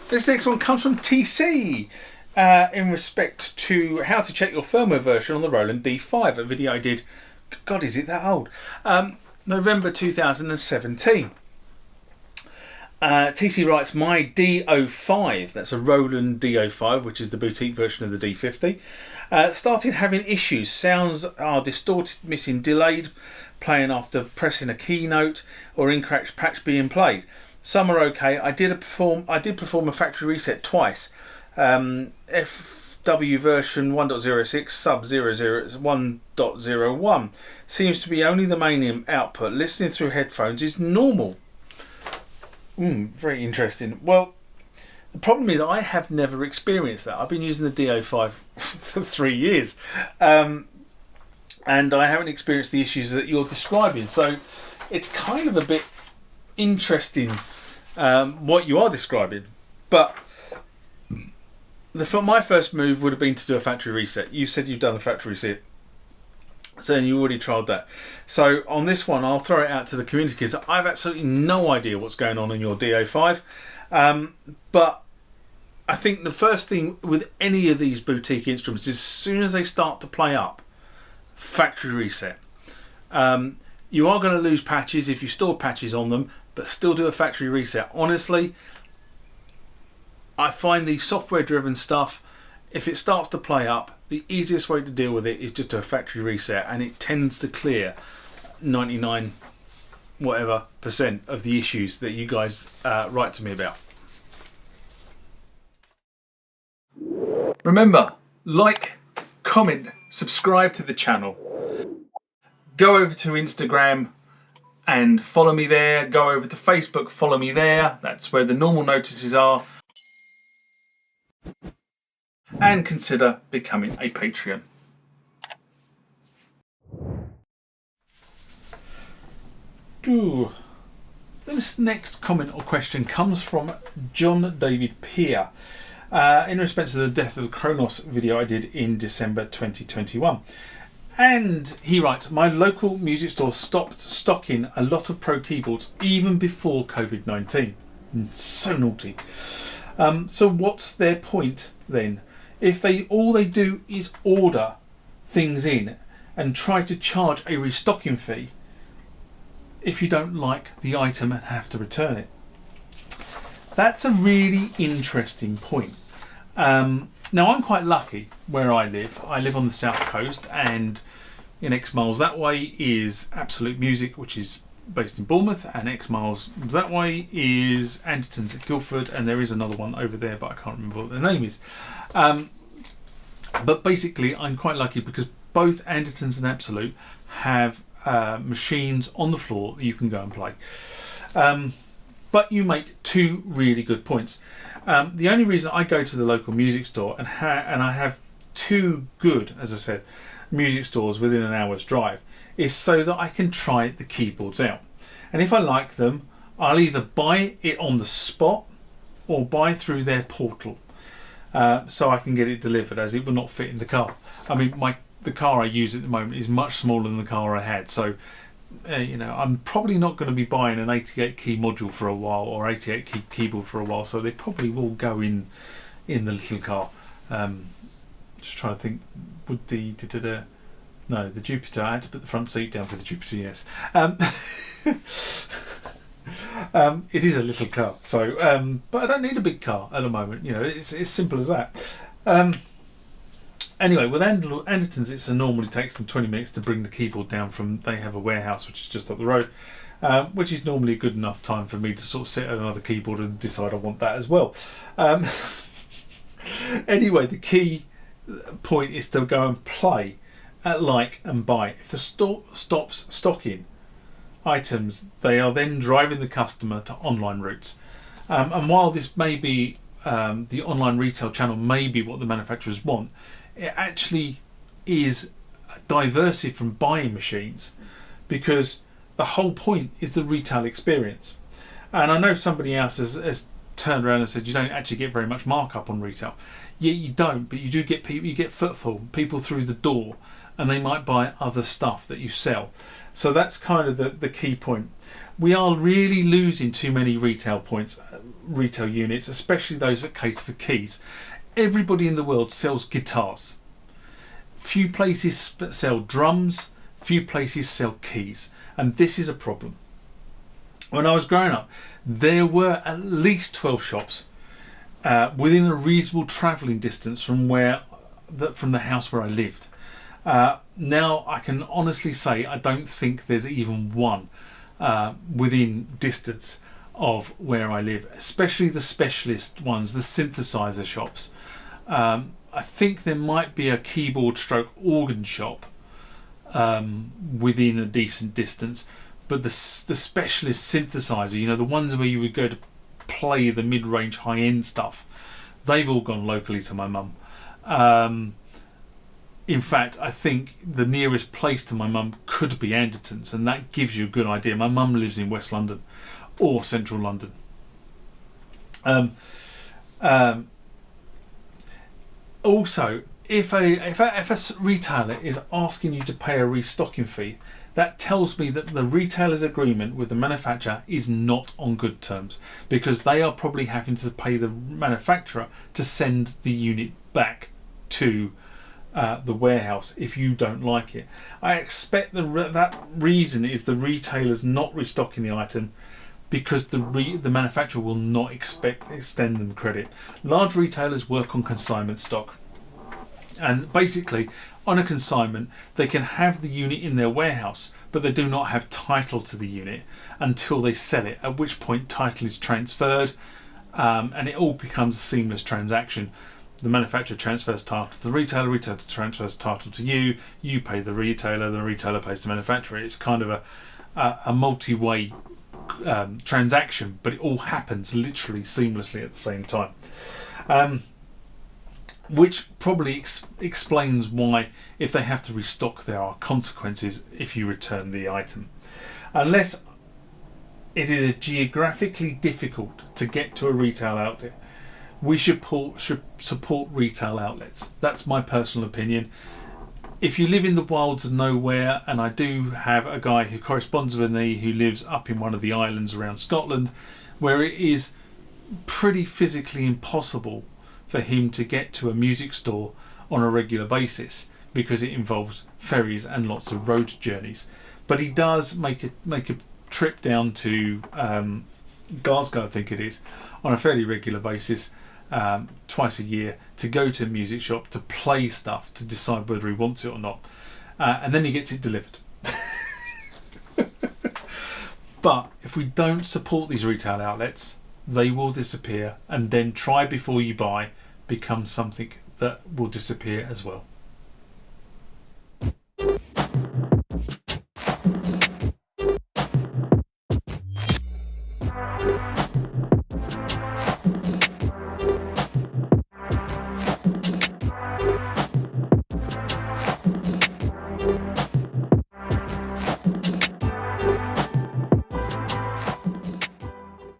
This next one comes from TC in respect to how to check your firmware version on the Roland D-05, a video I did, God, is it that old? November 2017. TC writes, my D-05, that's a Roland D-05, which is the boutique version of the D50, started having issues. Sounds are distorted, missing, delayed, playing after pressing a keynote, or incorrect patch being played. Some are okay. I did perform a factory reset twice. FW version 1.06 sub 1.01 seems to be only the main output. Listening through headphones is normal. Very interesting. Well, the problem is I have never experienced that. I've been using the D-05 for 3 years, and I haven't experienced the issues that you're describing. So it's kind of a bit interesting what you are describing. But my first move would have been to do a factory reset. You said you've done a factory reset, so you already tried that. So on this one, I'll throw it out to the community because I have absolutely no idea what's going on in your D-05. But I think the first thing with any of these boutique instruments is as soon as they start to play up, factory reset. You are going to lose patches if you store patches on them, but still do a factory reset. Honestly, I find the software driven stuff, if it starts to play up, the easiest way to deal with it is just do a factory reset, and it tends to clear 99% of the issues that you guys write to me about. Remember, like, comment, subscribe to the channel. Go over to Instagram and follow me there. Go over to Facebook, follow me there. That's where the normal notices are. And consider becoming a Patreon. This next comment or question comes from John David Peer in respect to the Death of the Kronos video I did in December 2021. And he writes, my local music store stopped stocking a lot of Pro keyboards even before COVID-19. So naughty. So what's their point then? If all they do is order things in and try to charge a restocking fee if you don't like the item and have to return it. That's a really interesting point. Now I'm quite lucky where I live. I live on the south coast, and in X miles that way is Absolute Music, which is based in Bournemouth, and X miles that way is Anderton's at Guildford, and there is another one over there, but I can't remember what the name is. But basically I'm quite lucky because both Anderton's and Absolute have machines on the floor that you can go and play. But you make two really good points. The only reason I go to the local music store and I have two good, as I said, music stores within an hour's drive is so that I can try the keyboards out. And if I like them, I'll either buy it on the spot or buy through their portal, so I can get it delivered, as it will not fit in the car. I mean, the car I use at the moment is much smaller than the car I had, so I'm probably not going to be buying an 88 key module for a while, or 88 key keyboard for a while, so they probably will go in the little car. Just trying to think, would the Jupiter, I had to put the front seat down for the Jupiter, yes. It is a little car, so but I don't need a big car at the moment. It's as simple as that. Anyway, with Anderton's, it normally takes them 20 minutes to bring the keyboard down from. They have a warehouse which is just up the road, which is normally a good enough time for me to sort of sit at another keyboard and decide I want that as well. Anyway, the key point is to go and play at like and buy. If the store stops stocking items, they are then driving the customer to online routes. And while this may be the online retail channel may be what the manufacturers want, it actually is diverse from buying machines, because the whole point is the retail experience. And I know somebody else has turned around and said you don't actually get very much markup on retail. Yeah, you don't, but you do get people. You get footfall, people through the door, and they might buy other stuff that you sell. So that's kind of the key point. We are really losing too many retail points, retail units, especially those that cater for keys. Everybody in the world sells guitars. Few places sell drums, few places sell keys, and this is a problem. When I was growing up, there were at least 12 shops within a reasonable travelling distance from the house where I lived. Now I can honestly say I don't think there's even one within distance of where I live, especially the specialist ones, the synthesizer shops. I think there might be a keyboard stroke organ shop within a decent distance, but the specialist synthesizer, the ones where you would go to play the mid-range high-end stuff, they've all gone locally to my mum. In fact, I think the nearest place to my mum could be Anderton's, and that gives you a good idea. My mum lives in West London or Central London. Also, if a retailer is asking you to pay a restocking fee, that tells me that the retailer's agreement with the manufacturer is not on good terms, because they are probably having to pay the manufacturer to send the unit back to the warehouse if you don't like it. I expect that reason is the retailer's not restocking the item because the manufacturer will not extend them credit. Large retailers work on consignment stock, and basically on a consignment they can have the unit in their warehouse, but they do not have title to the unit until they sell it, at which point title is transferred, and it all becomes a seamless transaction. The manufacturer transfers title to the retailer transfers title to you, you pay the retailer pays the manufacturer. It's kind of a multi-way transaction, but it all happens literally seamlessly at the same time. Which probably explains why, if they have to restock, there are consequences if you return the item. Unless it is geographically difficult to get to a retail outlet, we should support retail outlets. That's my personal opinion. If you live in the wilds of nowhere, and I do have a guy who corresponds with me who lives up in one of the islands around Scotland, where it is pretty physically impossible for him to get to a music store on a regular basis because it involves ferries and lots of road journeys. But he does make a trip down to Glasgow, I think it is, on a fairly regular basis, twice a year, to go to a music shop to play stuff, to decide whether he wants it or not, and then he gets it delivered. But if we don't support these retail outlets, they will disappear, and then try before you buy becomes something that will disappear as well.